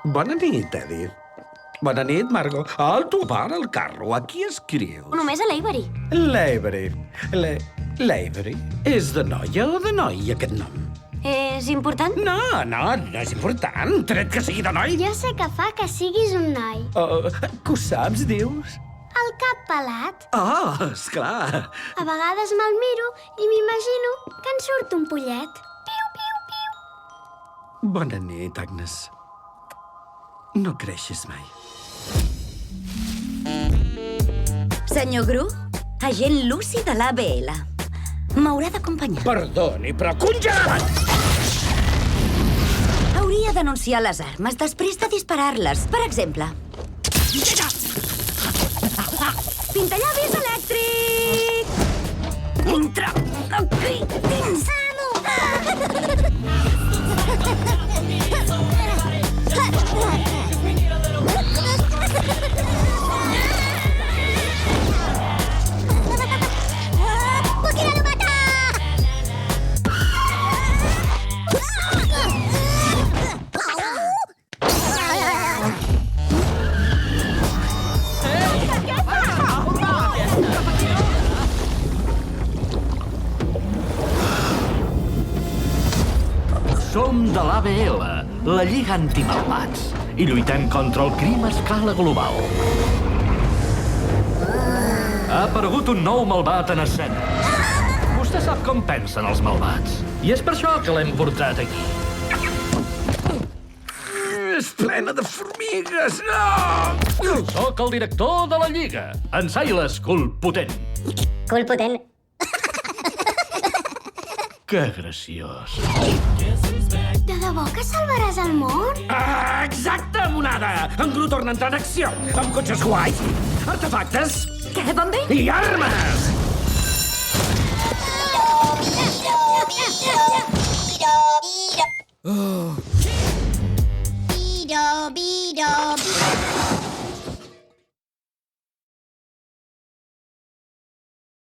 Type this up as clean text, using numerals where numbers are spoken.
Bona nit, Eddie. Bona nit, Margot. Alto, para el carro. A qui escrius? Només a l'Avery. L'Avery. L'Avery? És de noia o de noi, aquest nom? És important? No és important. Tret que sigui de noi. Jo sé que fa que siguis un noi. Que ho saps, dius? El cap pelat. Esclar. A vegades me'l miro i m'imagino que en surt un pollet. Piu, piu, piu. Bona nit, Agnes. No creixis mai. Senyor Gru, agent Lucy de l'ABL. M'haurà d'acompanyar. Perdoni, però congelat! Hauria d'anunciar les armes després de disparar-les. Per exemple... Pintallavis elèctric! Entra aquí dins! Som de l'ABL, la Lliga Antimalvats, i lluitem contra el crim a escala global. Ha aparegut un nou malvat en escena. Vostè sap com pensen els malvats, i és per això que l'hem portat aquí. És plena de formigues! No! Soc el director de la Lliga, en Silas Culpotent. Cul potent. Que graciós. De debò que salvaràs el món? Exacte, monada! En Gru torna a entrar en acció, amb cotxes guais, artefactes Què, van bé? i armes!